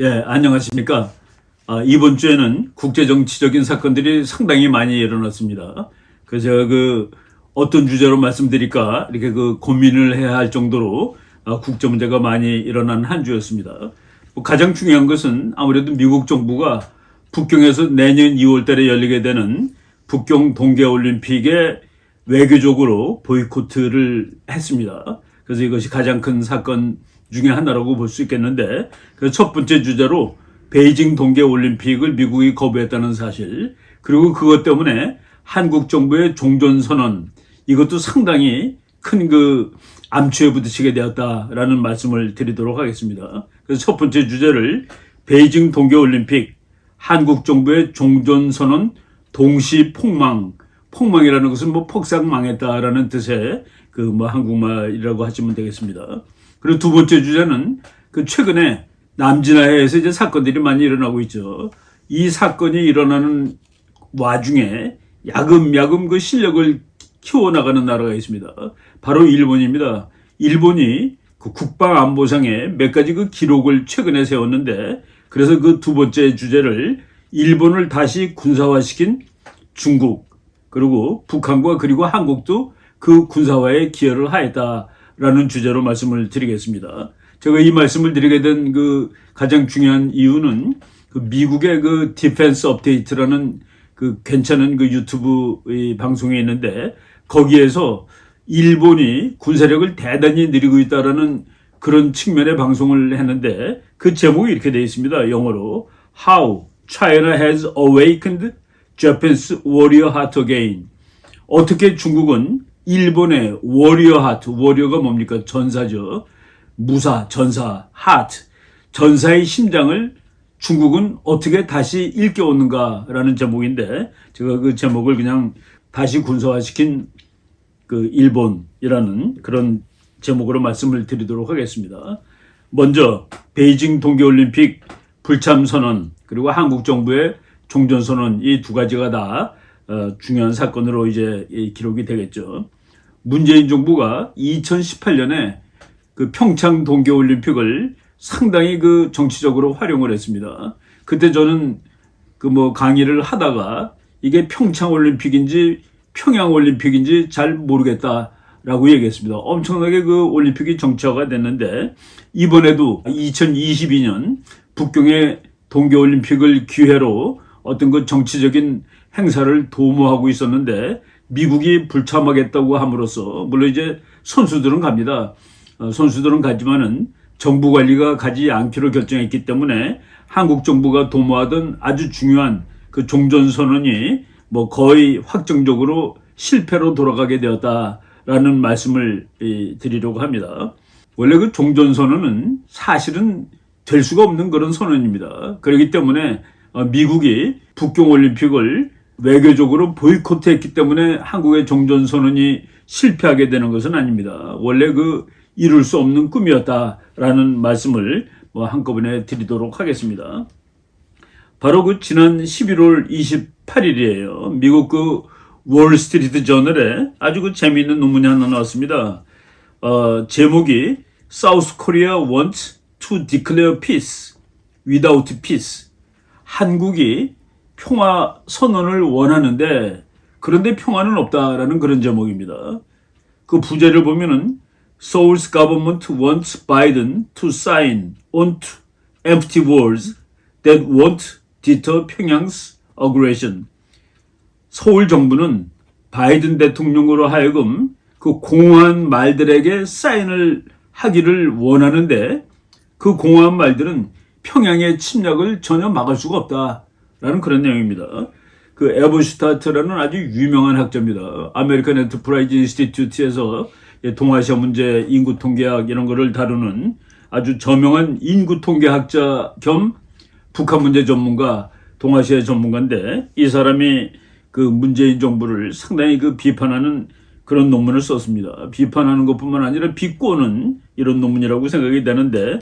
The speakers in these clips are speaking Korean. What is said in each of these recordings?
예, 안녕하십니까. 이번 주에는 국제정치적인 사건들이 상당히 많이 일어났습니다. 그래서 제가 어떤 주제로 말씀드릴까 이렇게 고민을 해야 할 정도로 국제 문제가 많이 일어난 한 주였습니다. 가장 중요한 것은 아무래도 미국 정부가 북경에서 내년 2월 달에 열리게 되는 북경 동계올림픽에 외교적으로 보이콧을 했습니다. 그래서 이것이 가장 큰 사건 중에 하나라고 볼 수 있겠는데, 그래서 첫 번째 주제로 베이징 동계올림픽을 미국이 거부했다는 사실, 그리고 그것 때문에 한국 정부의 종전선언, 이것도 상당히 큰 암초에 부딪히게 되었다라는 말씀을 드리도록 하겠습니다. 그래서 첫 번째 주제를 베이징 동계올림픽, 한국 정부의 종전선언 동시 폭망이라는 것은 폭삭 망했다라는 뜻의 한국말이라고 하시면 되겠습니다. 그리고 두 번째 주제는 최근에 남진아해에서 이제 사건들이 많이 일어나고 있죠. 이 사건이 일어나는 와중에 야금야금 실력을 키워나가는 나라가 있습니다. 바로 일본입니다. 일본이 국방안보상에 몇 가지 기록을 최근에 세웠는데, 그래서 두 번째 주제를 일본을 다시 군사화시킨 중국, 그리고 북한과 그리고 한국도 그 군사화에 기여를 하였다라는 주제로 말씀을 드리겠습니다. 제가 이 말씀을 드리게 된 가장 중요한 이유는 미국의 디펜스 업데이트라는 괜찮은 유튜브 방송이 있는데, 거기에서 일본이 군사력을 대단히 늘리고 있다라는 그런 측면의 방송을 했는데, 그 제목이 이렇게 되어 있습니다. 영어로 How China has awakened Japan's warrior heart again. 어떻게 중국은 일본의 워리어 하트, 워리어가 뭡니까? 전사죠. 무사, 전사, 하트, 전사의 심장을 중국은 어떻게 다시 일깨웠는가라는 제목인데, 제가 그 제목을 그냥 다시 군사화시킨 일본이라는 그런 제목으로 말씀을 드리도록 하겠습니다. 먼저 베이징 동계올림픽 불참선언, 그리고 한국 정부의 종전선언, 이 두 가지가 다 중요한 사건으로 이제 기록이 되겠죠. 문재인 정부가 2018년에 평창 동계올림픽을 상당히 정치적으로 활용을 했습니다. 그때 저는 강의를 하다가 이게 평창올림픽인지 평양올림픽인지 잘 모르겠다라고 얘기했습니다. 엄청나게 올림픽이 정치화가 됐는데, 이번에도 2022년 북경의 동계올림픽을 기회로 어떤 정치적인 행사를 도모하고 있었는데, 미국이 불참하겠다고 함으로써, 물론 이제 선수들은 갑니다. 선수들은 가지만은 정부 관리가 가지 않기로 결정했기 때문에 한국 정부가 도모하던 아주 중요한 종전선언이 거의 확정적으로 실패로 돌아가게 되었다라는 말씀을 드리려고 합니다. 원래 종전선언은 사실은 될 수가 없는 그런 선언입니다. 그렇기 때문에 미국이 북경올림픽을 외교적으로 보이콧했기 때문에 한국의 종전선언이 실패하게 되는 것은 아닙니다. 원래 이룰 수 없는 꿈이었다라는 말씀을 한꺼번에 드리도록 하겠습니다. 바로 지난 11월 28일이에요. 미국 월스트리트 저널에 아주 재미있는 논문이 하나 나왔습니다. 제목이 South Korea wants to declare peace without peace. 한국이 평화 선언을 원하는데, 그런데 평화는 없다라는 그런 제목입니다. 그 부제를 보면은 Seoul's government wants Biden to sign on empty words that won't deter Pyongyang's aggression. 서울 정부는 바이든 대통령으로 하여금 공허한 말들에게 사인을 하기를 원하는데, 그 공허한 말들은 평양의 침략을 전혀 막을 수가 없다라는 그런 내용입니다. 에버슈타트라는 아주 유명한 학자입니다. 아메리칸 엔터프라이즈 인스티튜트에서 동아시아 문제, 인구 통계학 이런 거를 다루는 아주 저명한 인구 통계학자 겸 북한 문제 전문가, 동아시아 전문가인데, 이 사람이 문재인 정부를 상당히 비판하는 그런 논문을 썼습니다. 비판하는 것뿐만 아니라 비꼬는 이런 논문이라고 생각이 되는데,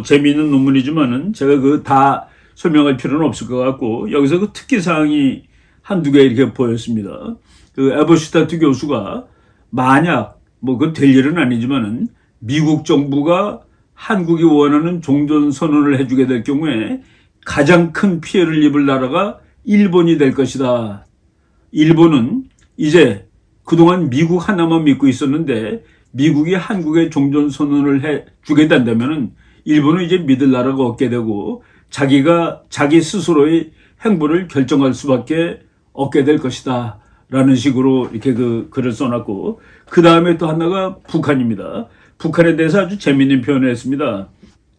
재미있는 논문이지만은 제가 다 설명할 필요는 없을 것 같고, 여기서 특기사항이 한두 개 이렇게 보였습니다. 에버슈타트 교수가 만약 그건 될 일은 아니지만은 미국 정부가 한국이 원하는 종전선언을 해주게 될 경우에 가장 큰 피해를 입을 나라가 일본이 될 것이다. 일본은 이제 그동안 미국 하나만 믿고 있었는데 미국이 한국에 종전선언을 해주게 된다면 일본은 이제 믿을 나라가 없게 되고 자기가 자기 스스로의 행보를 결정할 수밖에 없게 될 것이다. 라는 식으로 이렇게 그 글을 써놨고, 그 다음에 또 하나가 북한입니다. 북한에 대해서 아주 재미있는 표현을 했습니다.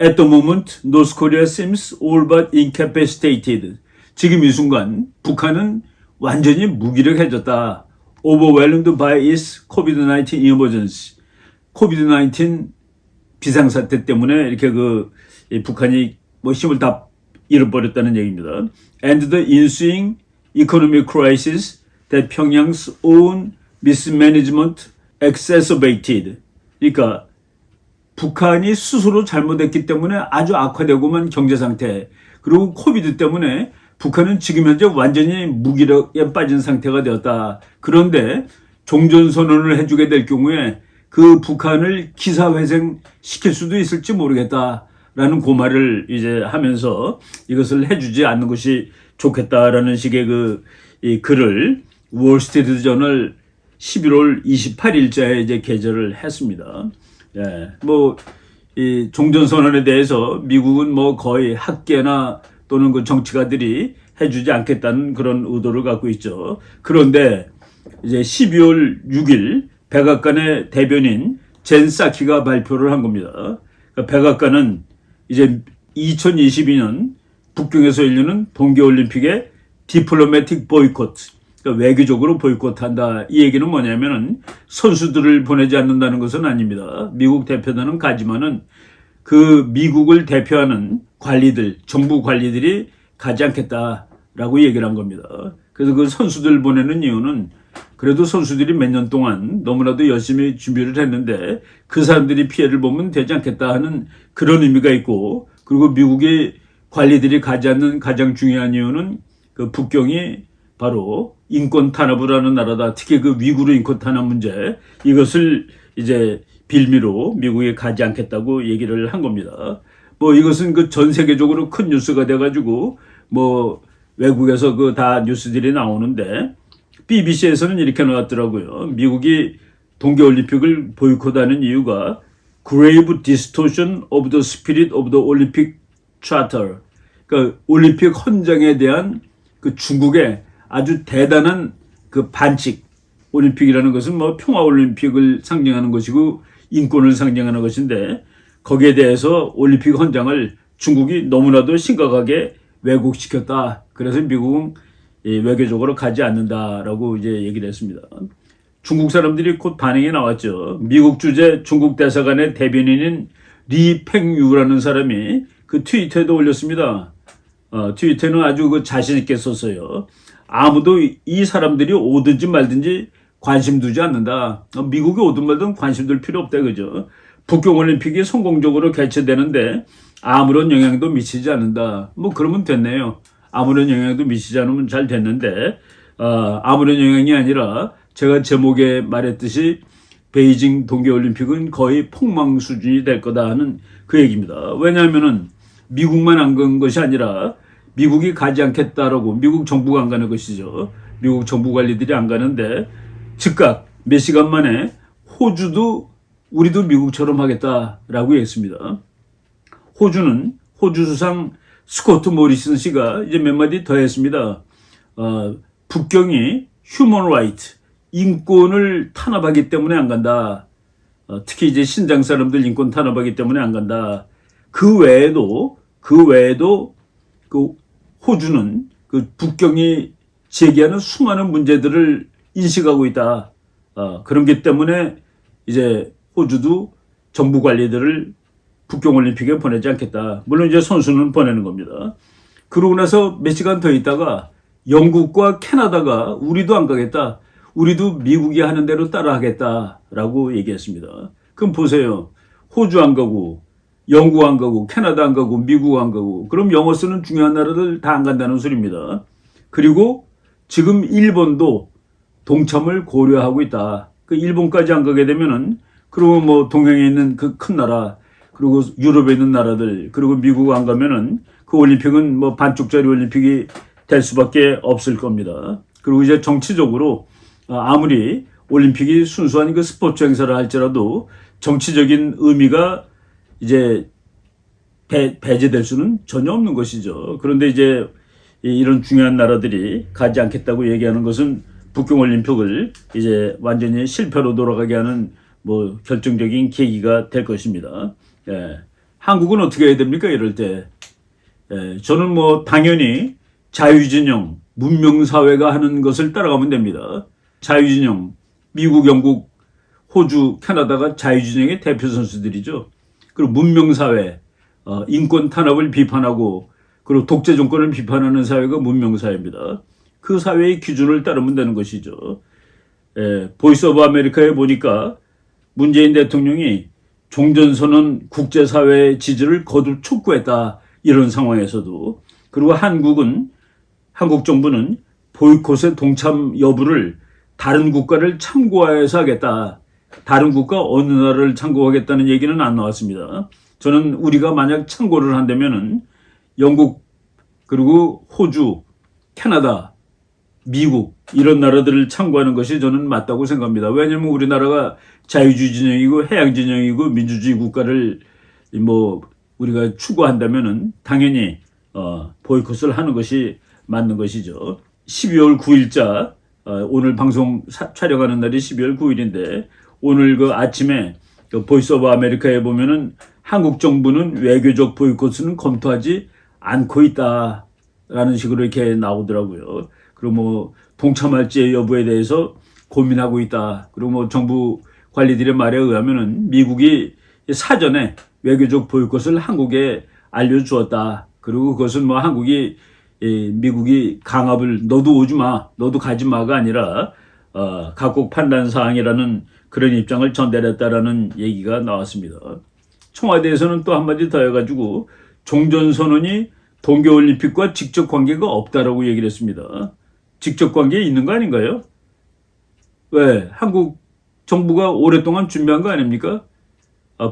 At the moment, North Korea seems all but incapacitated. 지금 이 순간 북한은 완전히 무기력해졌다. Overwhelmed by its COVID-19 emergency. COVID-19 비상사태 때문에 이렇게 북한이 뭐 힘을 다 잃어버렸다는 얘기입니다. And the ensuing economic crisis that Pyongyang's own mismanagement exacerbated. 그러니까 북한이 스스로 잘못했기 때문에 아주 악화되고만 경제 상태, 그리고 코비드 때문에 북한은 지금 현재 완전히 무기력에 빠진 상태가 되었다. 그런데 종전선언을 해주게 될 경우에 그 북한을 기사회생 시킬 수도 있을지 모르겠다라는 고말을 이제 하면서 이것을 해주지 않는 것이 좋겠다라는 식의 이 글을 월스트리트 저널 11월 28일자에 이제 게재를 했습니다. 예, 이 종전선언에 대해서 미국은 거의 학계나 또는 그 정치가들이 해주지 않겠다는 그런 의도를 갖고 있죠. 그런데 이제 12월 6일 백악관의 대변인 젠 사키가 발표를 한 겁니다. 그러니까 백악관은 이제 2022년 북경에서 열리는 동계올림픽의 디플로매틱 보이콧, 그러니까 외교적으로 보이콧한다. 이 얘기는 뭐냐면은 선수들을 보내지 않는다는 것은 아닙니다. 미국 대표단은 가지만은 그 미국을 대표하는 관리들, 정부 관리들이 가지 않겠다라고 얘기를 한 겁니다. 그래서 그 선수들 보내는 이유는 그래도 선수들이 몇 년 동안 너무나도 열심히 준비를 했는데 그 사람들이 피해를 보면 되지 않겠다 하는 그런 의미가 있고, 그리고 미국의 관리들이 가지 않는 가장 중요한 이유는 그 북경이 바로 인권 탄압을 하는 나라다. 특히 그 위구르 인권 탄압 문제, 이것을 이제 빌미로 미국에 가지 않겠다고 얘기를 한 겁니다. 이것은 그 전 세계적으로 큰 뉴스가 돼가지고 외국에서 다 뉴스들이 나오는데 BBC에서는 이렇게 나왔더라고요. 미국이 동계올림픽을 보이콧하는 이유가 grave distortion of the spirit of the Olympic Charter. 그러니까 올림픽 헌장에 대한 그 중국의 아주 대단한 그 반칙. 올림픽이라는 것은 평화올림픽을 상징하는 것이고 인권을 상징하는 것인데 거기에 대해서 올림픽 헌장을 중국이 너무나도 심각하게 왜곡시켰다. 그래서 미국은 외교적으로 가지 않는다라고 이제 얘기를 했습니다. 중국 사람들이 곧 반응이 나왔죠. 미국 주재 중국 대사관의 대변인인 리팽유라는 사람이 그 트위터에도 올렸습니다. 트위터는 아주 자신 있게 썼어요. 아무도 이 사람들이 오든지 말든지 관심 두지 않는다. 미국이 오든 말든 관심 둘 필요 없다, 그죠? 북경올림픽이 성공적으로 개최되는데 아무런 영향도 미치지 않는다. 그러면 됐네요. 아무런 영향도 미치지 않으면 잘 됐는데, 아무런 영향이 아니라 제가 제목에 말했듯이 베이징 동계올림픽은 거의 폭망 수준이 될 거다 하는 그 얘기입니다. 왜냐하면은 미국만 안 간 것이 아니라 미국이 가지 않겠다라고 미국 정부가 안 가는 것이죠. 미국 정부 관리들이 안 가는데 즉각 몇 시간 만에 호주도 우리도 미국처럼 하겠다라고 했습니다. 호주는 호주 수상 스코트 모리슨 씨가 이제 몇 마디 더 했습니다. 북경이 휴먼 라이트, 인권을 탄압하기 때문에 안 간다. 특히 이제 신장 사람들 인권 탄압하기 때문에 안 간다. 그 외에도 그 호주는 그 북경이 제기하는 수많은 문제들을 인식하고 있다. 그런 게 때문에 이제 호주도 정부 관리들을 북경올림픽에 보내지 않겠다. 물론 이제 선수는 보내는 겁니다. 그러고 나서 몇 시간 더 있다가 영국과 캐나다가 우리도 안 가겠다. 우리도 미국이 하는 대로 따라 하겠다라고 얘기했습니다. 그럼 보세요. 호주 안 가고 영국 안 가고 캐나다 안 가고 미국 안 가고 그럼 영어 쓰는 중요한 나라들 다 안 간다는 소리입니다. 그리고 지금 일본도 동참을 고려하고 있다. 그 일본까지 안 가게 되면은 그러면 동양에 있는 그 큰 나라 그리고 유럽에 있는 나라들, 그리고 미국 안 가면은 그 올림픽은 뭐 반쪽짜리 올림픽이 될 수밖에 없을 겁니다. 그리고 이제 정치적으로 아무리 올림픽이 순수한 그 스포츠 행사를 할지라도 정치적인 의미가 이제 배제될 수는 전혀 없는 것이죠. 그런데 이제 이런 중요한 나라들이 가지 않겠다고 얘기하는 것은 북경올림픽을 이제 완전히 실패로 돌아가게 하는 뭐 결정적인 계기가 될 것입니다. 예. 한국은 어떻게 해야 됩니까? 이럴 때. 예. 저는 뭐 당연히 자유진영, 문명사회가 하는 것을 따라가면 됩니다. 자유진영, 미국, 영국, 호주, 캐나다가 자유진영의 대표 선수들이죠. 그리고 문명사회, 인권 탄압을 비판하고 그리고 독재 정권을 비판하는 사회가 문명사회입니다. 그 사회의 기준을 따르면 되는 것이죠. 보이스 오브 아메리카에 보니까 문재인 대통령이 종전선언 국제사회의 지지를 거듭 촉구했다. 이런 상황에서도. 그리고 한국 정부는 보이콧의 동참 여부를 다른 국가를 참고해서 하겠다. 다른 국가 어느 나라를 참고하겠다는 얘기는 안 나왔습니다. 저는 우리가 만약 참고를 한다면은 영국, 그리고 호주, 캐나다, 미국 이런 나라들을 참고하는 것이 저는 맞다고 생각합니다. 왜냐하면 우리나라가 자유주의 진영이고 해양 진영이고 민주주의 국가를 뭐 우리가 추구한다면은 당연히 보이콧을 하는 것이 맞는 것이죠. 12월 9일자 오늘 방송 촬영하는 날이 12월 9일인데 오늘 그 아침에 그 보이스 오브 아메리카에 보면은 한국 정부는 외교적 보이콧은 검토하지 않고 있다라는 식으로 이렇게 나오더라고요. 그리고 뭐 동참할지 여부에 대해서 고민하고 있다. 그리고 뭐 정부 관리들의 말에 의하면은 미국이 사전에 외교적 보이콧을 한국에 알려주었다. 그리고 그것은 뭐 미국이 강압을 너도 오지 마, 너도 가지 마가 아니라 각국 판단 사항이라는 그런 입장을 전달했다라는 얘기가 나왔습니다. 청와대에서는 또 한마디 더 해가지고 종전선언이 동계올림픽과 직접 관계가 없다라고 얘기를 했습니다. 직접 관계 있는 거 아닌가요? 왜? 한국 정부가 오랫동안 준비한 거 아닙니까?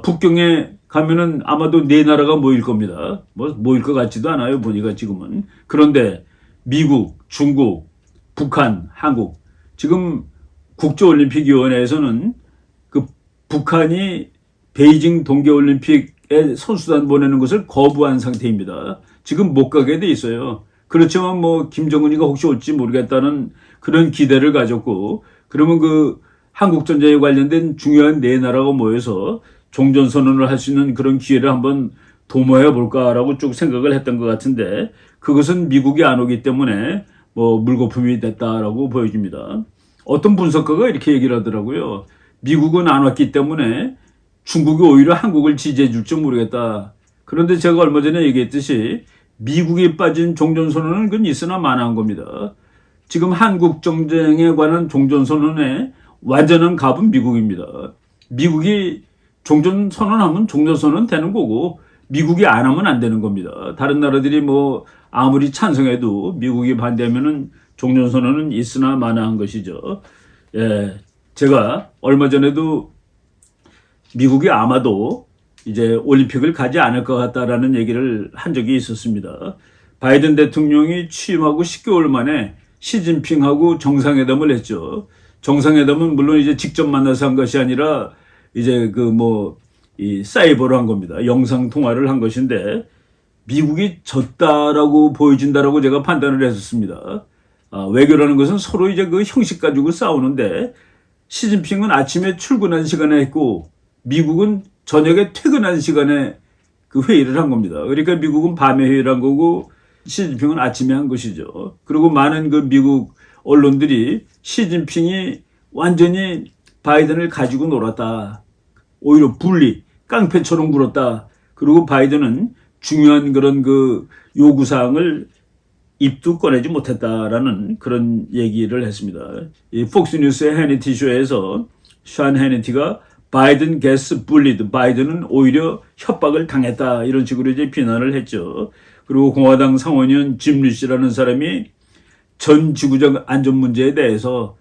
북경에 가면은 아마도 네 나라가 모일 겁니다. 뭐 모일 것 같지도 않아요. 보니까 지금은. 그런데 미국, 중국, 북한, 한국 지금 국제올림픽위원회에서는 그 북한이 베이징 동계올림픽에 선수단 보내는 것을 거부한 상태입니다. 지금 못 가게 돼 있어요. 그렇지만 뭐 김정은이가 혹시 올지 모르겠다는 그런 기대를 가졌고 그러면 그 한국전쟁에 관련된 중요한 네 나라가 모여서 종전선언을 할 수 있는 그런 기회를 한번 도모해 볼까라고 쭉 생각을 했던 것 같은데 그것은 미국이 안 오기 때문에 뭐 물거품이 됐다라고 보여집니다. 어떤 분석가가 이렇게 얘기를 하더라고요. 미국은 안 왔기 때문에 중국이 오히려 한국을 지지해 줄지 모르겠다. 그런데 제가 얼마 전에 얘기했듯이 미국이 빠진 종전선언은 그건 있으나 마나한 겁니다. 지금 한국 정쟁에 관한 종전선언의 완전한 갑은 미국입니다. 미국이 종전선언하면 종전선언 되는 거고 미국이 안 하면 안 되는 겁니다. 다른 나라들이 뭐 아무리 찬성해도 미국이 반대하면은 종전선언은 있으나 마나한 것이죠. 예, 제가 얼마 전에도 미국이 아마도 이제 올림픽을 가지 않을 것 같다라는 얘기를 한 적이 있었습니다. 바이든 대통령이 취임하고 10개월 만에 시진핑하고 정상회담을 했죠. 정상회담은 물론 이제 직접 만나서 한 것이 아니라 이제 이 사이버로 한 겁니다. 영상 통화를 한 것인데 미국이 졌다라고 보여진다라고 제가 판단을 했었습니다. 외교라는 것은 서로 이제 그 형식 가지고 싸우는데 시진핑은 아침에 출근한 시간에 했고 미국은 저녁에 퇴근한 시간에 그 회의를 한 겁니다. 그러니까 미국은 밤에 회의를 한 거고 시진핑은 아침에 한 것이죠. 그리고 많은 그 미국 언론들이 시진핑이 완전히 바이든을 가지고 놀았다. 오히려 깡패처럼 굴었다. 그리고 바이든은 중요한 그런 그 요구사항을 입도 꺼내지 못했다라는 그런 얘기를 했습니다. 이 폭스뉴스의 해니티 쇼에서 샤ን 해니티가 바이든 gets bullied, 바이든은 오히려 협박을 당했다 이런 식으로 이제 비난을 했죠. 그리고 공화당 상원의원 짐 리시라는 사람이 전 지구적 안전 문제에 대해서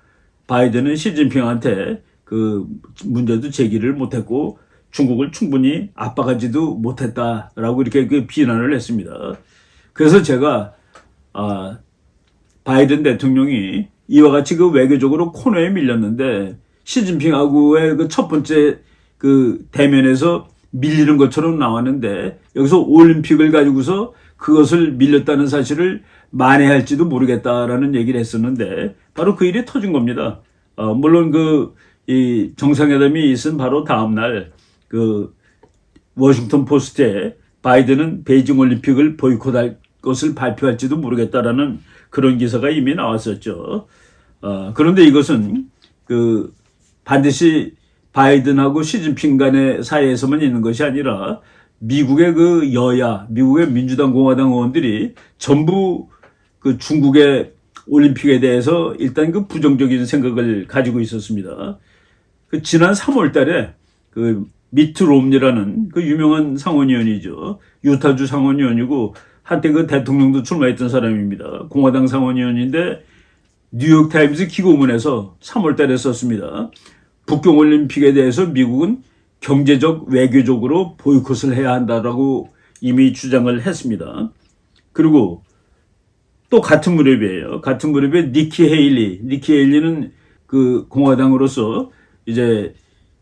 바이든은 시진핑한테 그 문제도 제기를 못했고 중국을 충분히 압박하지도 못했다라고 이렇게 그 비난을 했습니다. 그래서 제가 바이든 대통령이 이와 같이 그 외교적으로 코너에 밀렸는데 시진핑하고의 그 첫 번째 그 대면에서 밀리는 것처럼 나왔는데 여기서 올림픽을 가지고서 그것을 밀렸다는 사실을 만회할지도 모르겠다라는 얘기를 했었는데 바로 그 일이 터진 겁니다. 물론 이 정상회담이 있은 바로 다음 날 그 워싱턴 포스트에 바이든은 베이징 올림픽을 보이콧할 것을 발표할지도 모르겠다라는 그런 기사가 이미 나왔었죠. 그런데 이것은 그 반드시 바이든하고 시진핑 간의 사이에서만 있는 것이 아니라 미국의 그 여야, 미국의 민주당, 공화당 의원들이 전부 그 중국의 올림픽에 대해서 일단 그 부정적인 생각을 가지고 있었습니다. 그 지난 3월 달에 그 미트 롬니라는 그 유명한 상원의원이죠. 유타주 상원의원이고 한때 그 대통령도 출마했던 사람입니다. 공화당 상원의원인데 뉴욕타임즈 기고문에서 3월 달에 썼습니다. 북경올림픽에 대해서 미국은 경제적, 외교적으로 보이콧을 해야 한다라고 이미 주장을 했습니다. 그리고 또 같은 무렵이에요. 같은 무렵에 니키 헤일리는 그 공화당으로서 이제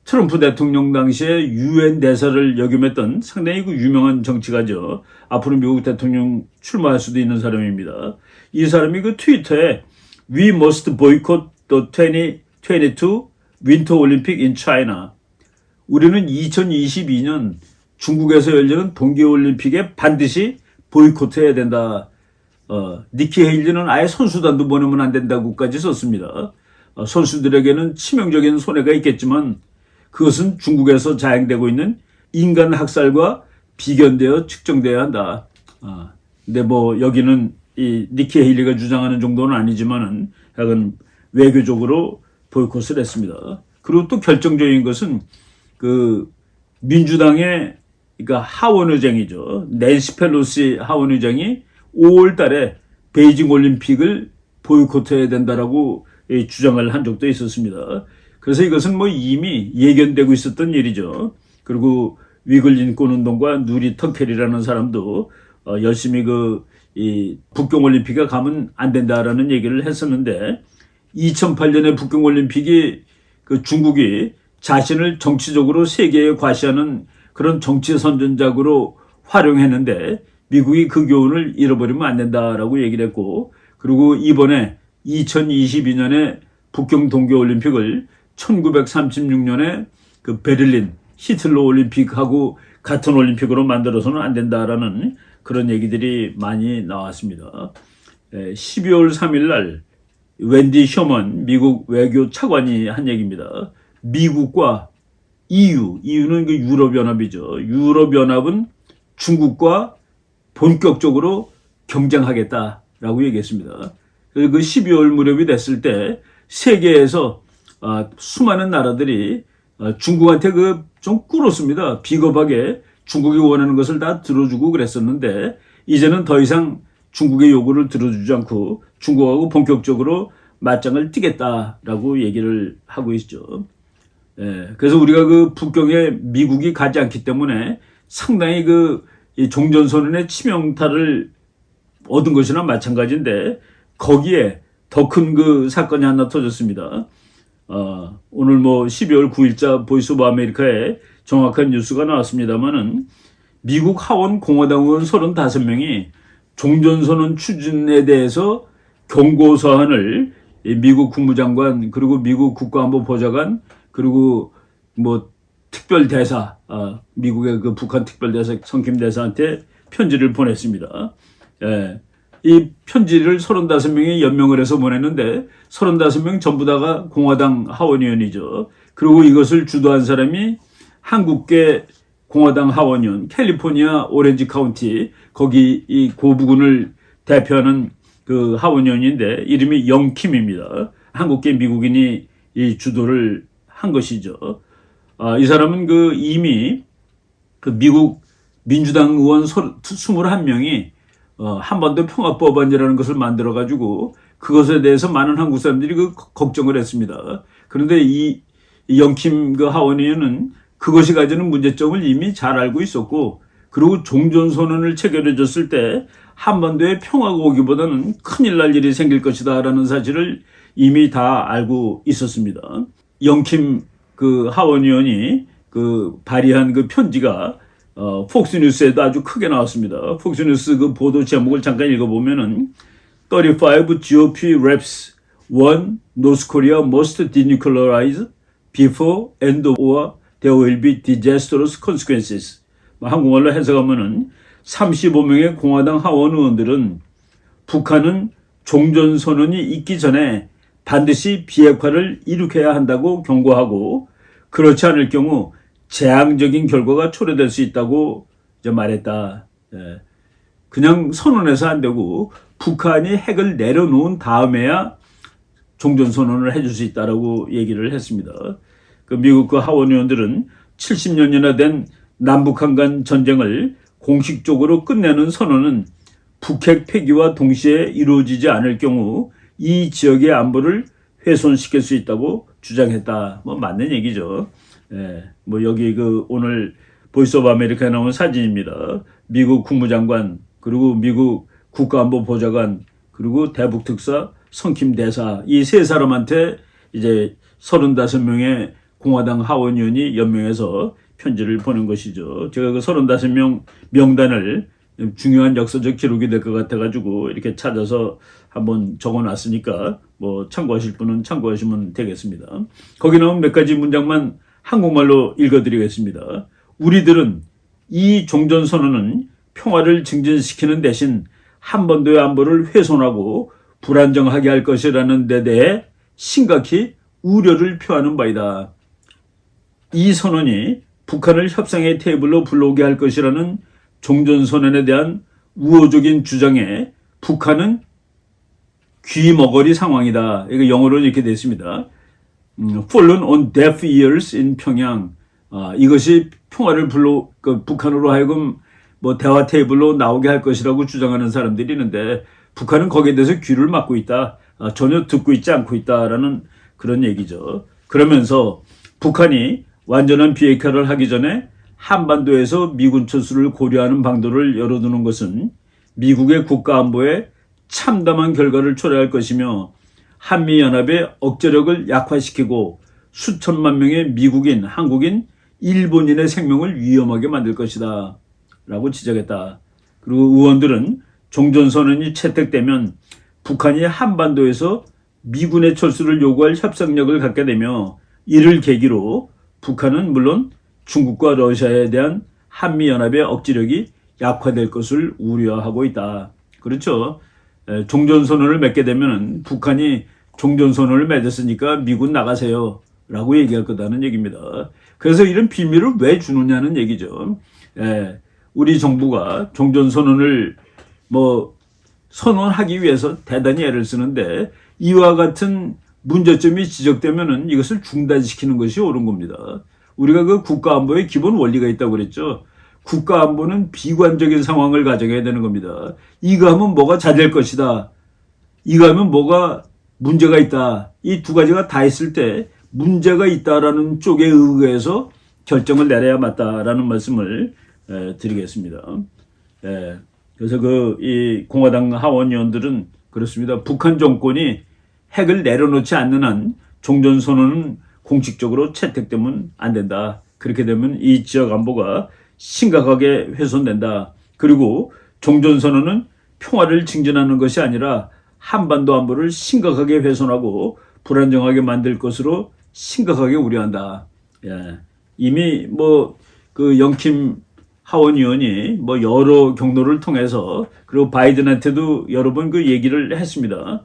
트럼프 대통령 당시에 유엔 대사를 역임했던 상당히 그 유명한 정치가죠. 앞으로 미국 대통령 출마할 수도 있는 사람입니다. 이 사람이 그 트위터에 We must boycott the 2022 Winter Olympic in China. 우리는 2022년 중국에서 열리는 동계올림픽에 반드시 보이콧해야 된다. 니키 헤일리는 아예 선수단도 보내면 안 된다고까지 썼습니다. 선수들에게는 치명적인 손해가 있겠지만 그것은 중국에서 자행되고 있는 인간 학살과 비견되어 측정되어야 한다. 근데 뭐 여기는 이 니키 헤일리가 주장하는 정도는 아니지만은 약간 외교적으로 보이콧을 했습니다. 그리고 또 결정적인 것은 그 민주당의 그러니까 하원의장이죠. 낸시 펠로시 하원의장이 5월 달에 베이징 올림픽을 보이콧해야 된다라고 주장을 한 적도 있었습니다. 그래서 이것은 뭐 이미 예견되고 있었던 일이죠. 그리고 위글 인권운동가 누리 터켈이라는 사람도 열심히 이 북경올림픽에 가면 안 된다라는 얘기를 했었는데 2008년에 북경올림픽이 그 중국이 자신을 정치적으로 세계에 과시하는 그런 정치 선전작으로 활용했는데 미국이 그 교훈을 잃어버리면 안 된다라고 얘기를 했고 그리고 이번에 2022년에 북경 동계올림픽을 1936년에 그 베를린 히틀러 올림픽하고 같은 올림픽으로 만들어서는 안 된다라는 그런 얘기들이 많이 나왔습니다. 12월 3일 날 웬디 셔먼 미국 외교 차관이 한 얘기입니다. 미국과 EU는 그 유럽연합이죠. 유럽연합은 중국과 본격적으로 경쟁하겠다라고 얘기했습니다. 그래서 그 12월 무렵이 됐을 때 세계에서 수많은 나라들이 중국한테 좀 꿇었습니다. 비겁하게 중국이 원하는 것을 다 들어주고 그랬었는데 이제는 더 이상 중국의 요구를 들어주지 않고 중국하고 본격적으로 맞짱을 뜨겠다라고 얘기를 하고 있죠. 그래서 우리가 그 북경에 미국이 가지 않기 때문에 상당히 이 종전선언의 치명타를 얻은 것이나 마찬가지인데 거기에 더 큰 그 사건이 하나 터졌습니다. 오늘 뭐 12월 9일자 보이스 오브 아메리카에 정확한 뉴스가 나왔습니다만은 미국 하원 공화당 의원 35명이 종전선언 추진에 대해서 경고서한을 미국 국무장관 그리고 미국 국가안보보좌관 그리고 뭐 특별대사 미국의 그 북한 특별대사 성킴 대사한테 편지를 보냈습니다. 이 편지를 35명이 연명을 해서 보냈는데 35명 전부 다가 공화당 하원의원이죠. 그리고 이것을 주도한 사람이 한국계 공화당 하원의원 캘리포니아 오렌지 카운티 거기 이 고부군을 대표하는 그 하원의원인데 이름이 영킴입니다. 한국계 미국인이 이 주도를 한 것이죠. 이 사람은 이미 미국 민주당 의원 21명이 한반도 평화법안이라는 것을 만들어가지고 그것에 대해서 많은 한국 사람들이 걱정을 했습니다. 그런데 이 영킴 하원의원은 그것이 가지는 문제점을 이미 잘 알고 있었고, 그리고 종전선언을 체결해줬을 때 한반도에 평화가 오기보다는 큰일 날 일이 생길 것이다 라는 사실을 이미 다 알고 있었습니다. 영킴 그 하원 의원이 그 발의한 그 편지가 폭스뉴스에도 아주 크게 나왔습니다. 폭스뉴스 그 보도 제목을 잠깐 읽어보면은 35 GOP reps warn North Korea must denuclearize before end of war there will be disastrous consequences. 한국말로 해석하면은 35명의 공화당 하원 의원들은 북한은 종전선언이 있기 전에 반드시 비핵화를 일으켜야 한다고 경고하고, 그렇지 않을 경우 재앙적인 결과가 초래될 수 있다고 이제 말했다. 그냥 선언해서 안 되고 북한이 핵을 내려놓은 다음에야 종전선언을 해줄 수 있다라고 얘기를 했습니다. 그 미국 그 하원 의원들은 70년이나 된 남북한 간 전쟁을 공식적으로 끝내는 선언은 북핵 폐기와 동시에 이루어지지 않을 경우 이 지역의 안보를 훼손시킬 수 있다고 주장했다. 뭐 맞는 얘기죠. 뭐 여기 그 오늘 보이스 오브 아메리카에 나온 사진입니다. 미국 국무장관, 그리고 미국 국가안보보좌관, 그리고 대북특사 성킴 대사, 이 세 사람한테 이제 35명의 공화당 하원 의원이 연명해서 편지를 보낸 것이죠. 제가 그 35명 명단을 중요한 역사적 기록이 될 것 같아가지고 이렇게 찾아서 한번 적어놨으니까 뭐 참고하실 분은 참고하시면 되겠습니다. 거기 나온 몇 가지 문장만 한국말로 읽어드리겠습니다. 우리들은 이 종전선언은 평화를 증진시키는 대신 한반도의 안보를 훼손하고 불안정하게 할 것이라는 데 대해 심각히 우려를 표하는 바이다. 이 선언이 북한을 협상의 테이블로 불러오게 할 것이라는 종전선언에 대한 우호적인 주장에 북한은 귀머거리 상황이다. 이거 영어로는 이렇게 됐습니다. Fallen on deaf ears in 평양. 이것이 평화를 북한으로 하여금 뭐 대화 테이블로 나오게 할 것이라고 주장하는 사람들이 있는데, 북한은 거기에 대해서 귀를 막고 있다. 전혀 듣고 있지 않고 있다라는 그런 얘기죠. 그러면서 북한이 완전한 비핵화를 하기 전에 한반도에서 미군 철수를 고려하는 방도를 열어두는 것은 미국의 국가안보에 참담한 결과를 초래할 것이며 한미연합의 억제력을 약화시키고 수천만 명의 미국인, 한국인, 일본인의 생명을 위험하게 만들 것이다 라고 지적했다. 그리고 의원들은 종전선언이 채택되면 북한이 한반도에서 미군의 철수를 요구할 협상력을 갖게 되며, 이를 계기로 북한은 물론 중국과 러시아에 대한 한미연합의 억지력이 약화될 것을 우려하고 있다. 그렇죠. 종전선언을 맺게 되면 북한이 종전선언을 맺었으니까 미군 나가세요 라고 얘기할 거다는 얘기입니다. 그래서 이런 비밀을 왜 주느냐는 얘기죠. 우리 정부가 종전선언을 뭐 선언하기 위해서 대단히 애를 쓰는데, 이와 같은 문제점이 지적되면은 이것을 중단시키는 것이 옳은 겁니다. 우리가 그 국가안보의 기본 원리가 있다고 그랬죠. 국가안보는 비관적인 상황을 가정해야 되는 겁니다. 이거 하면 뭐가 잘 될 것이다. 이거 하면 뭐가 문제가 있다. 이 두 가지가 다 있을 때 문제가 있다라는 쪽에 의거해서 결정을 내려야 맞다라는 말씀을 드리겠습니다. 그래서 이 공화당 하원 의원들은 그렇습니다. 북한 정권이 핵을 내려놓지 않는 한 종전선언은 공식적으로 채택되면 안 된다. 그렇게 되면 이 지역 안보가 심각하게 훼손된다. 그리고 종전선언은 평화를 증진하는 것이 아니라 한반도 안보를 심각하게 훼손하고 불안정하게 만들 것으로 심각하게 우려한다. 이미 그 영킴 하원 의원이 여러 경로를 통해서, 그리고 바이든한테도 여러 번 그 얘기를 했습니다.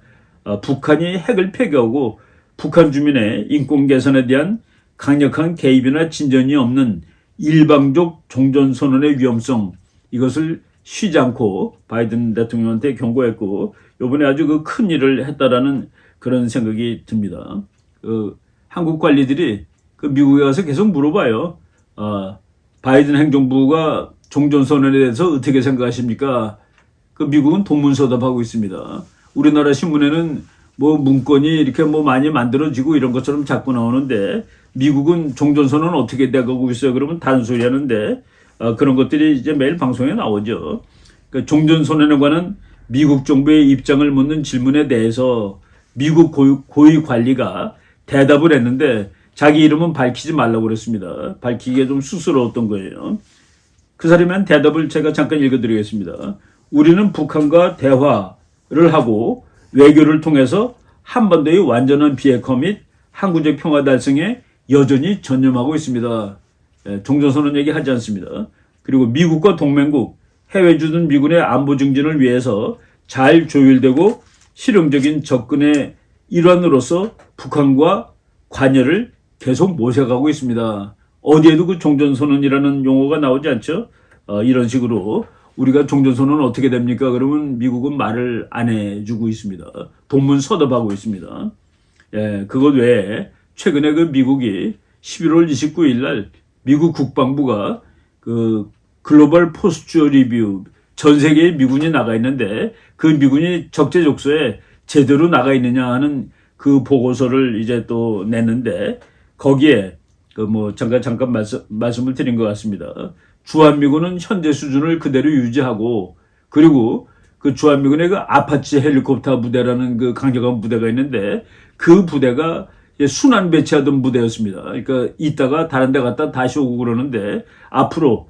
북한이 핵을 폐기하고 북한 주민의 인권 개선에 대한 강력한 개입이나 진전이 없는 일방적 종전선언의 위험성, 이것을 쉬지 않고 바이든 대통령한테 경고했고, 이번에 아주 그 큰 일을 했다라는 그런 생각이 듭니다. 한국 관리들이 미국에 가서 계속 물어봐요. 바이든 행정부가 종전선언에 대해서 어떻게 생각하십니까? 미국은 동문서답하고 있습니다. 우리나라 신문에는 문건이 이렇게 많이 만들어지고 이런 것처럼 자꾸 나오는데, 미국은 종전선언 어떻게 돼가고 있어요? 그러면 단소리 하는데 그런 것들이 이제 매일 방송에 나오죠. 그러니까 종전선언에 관한 미국 정부의 입장을 묻는 질문에 대해서 미국 고위 관리가 대답을 했는데 자기 이름은 밝히지 말라고 그랬습니다. 밝히기가 좀 쑥스러웠던 거예요. 그 사람이 한 대답을 제가 잠깐 읽어드리겠습니다. 우리는 북한과 대화를 하고 외교를 통해서 한반도의 완전한 비핵화 및 항구적 평화 달성에 여전히 전념하고 있습니다. 종전선언 얘기하지 않습니다. 그리고 미국과 동맹국, 해외 주둔 미군의 안보 증진을 위해서 잘 조율되고 실용적인 접근의 일환으로서 북한과 관여를 계속 모색하고 있습니다. 어디에도 그 종전선언이라는 용어가 나오지 않죠? 이런 식으로 우리가 종전선언은 어떻게 됩니까? 그러면 미국은 말을 안 해주고 있습니다. 동문서답하고 있습니다. 그것 외에 최근에 그 미국이 11월 29일 날 미국 국방부가 그 글로벌 포스처 리뷰 전 세계에 미군이 나가 있는데 그 미군이 적재적소에 제대로 나가 있느냐 하는 그 보고서를 이제 또 냈는데 거기에 그 뭐 잠깐 말씀을 드린 것 같습니다. 주한미군은 현재 수준을 그대로 유지하고 그리고 그 주한미군의 그 아파치 헬리콥터 부대라는 그 강력한 부대가 있는데 그 부대가 순환 배치하던 부대였습니다. 그러니까 이따가 다른 데 갔다 다시 오고 그러는데 앞으로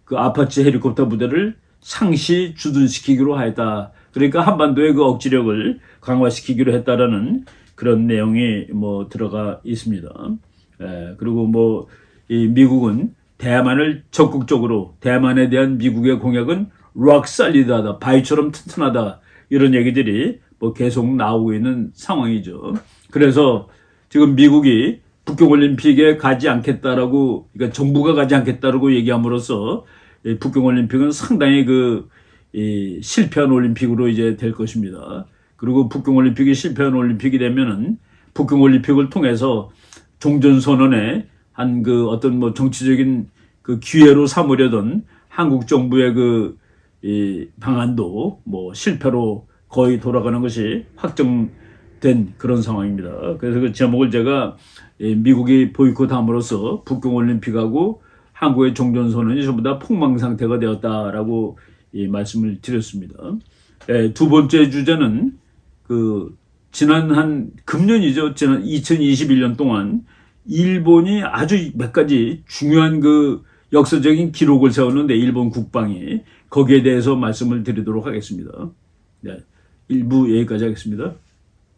그 아파치 헬리콥터 부대를 상시 주둔시키기로 하였다. 그러니까 한반도의 그 억지력을 강화시키기로 했다라는 그런 내용이 뭐 들어가 있습니다. 그리고 뭐 이 미국은 대만을 적극적으로 대만에 대한 미국의 공약은 락 살리드하다, 바위처럼 튼튼하다 이런 얘기들이 뭐 계속 나오고 있는 상황이죠. 그래서 지금 미국이 북경올림픽에 가지 않겠다라고, 그러니까 정부가 가지 않겠다라고 얘기함으로써 북경올림픽은 상당히 실패한 올림픽으로 이제 될 것입니다. 그리고 북경올림픽이 실패한 올림픽이 되면은 북경올림픽을 통해서 종전선언에 한 그 어떤 뭐 정치적인 그 기회로 삼으려던 한국 정부의 이 방안도 뭐 실패로 거의 돌아가는 것이 확정된 그런 상황입니다. 그래서 그 제목을 제가 미국이 보이콧함으로써 북경올림픽하고 한국의 종전선언이 전부 다 폭망 상태가 되었다라고 말씀을 드렸습니다. 두 번째 주제는 지난 한 금년이죠. 지난 2021년 동안 일본이 아주 몇 가지 중요한 역사적인 기록을 세웠는데 일본 국방이 거기에 대해서 말씀을 드리도록 하겠습니다. 1부 여기까지 하겠습니다.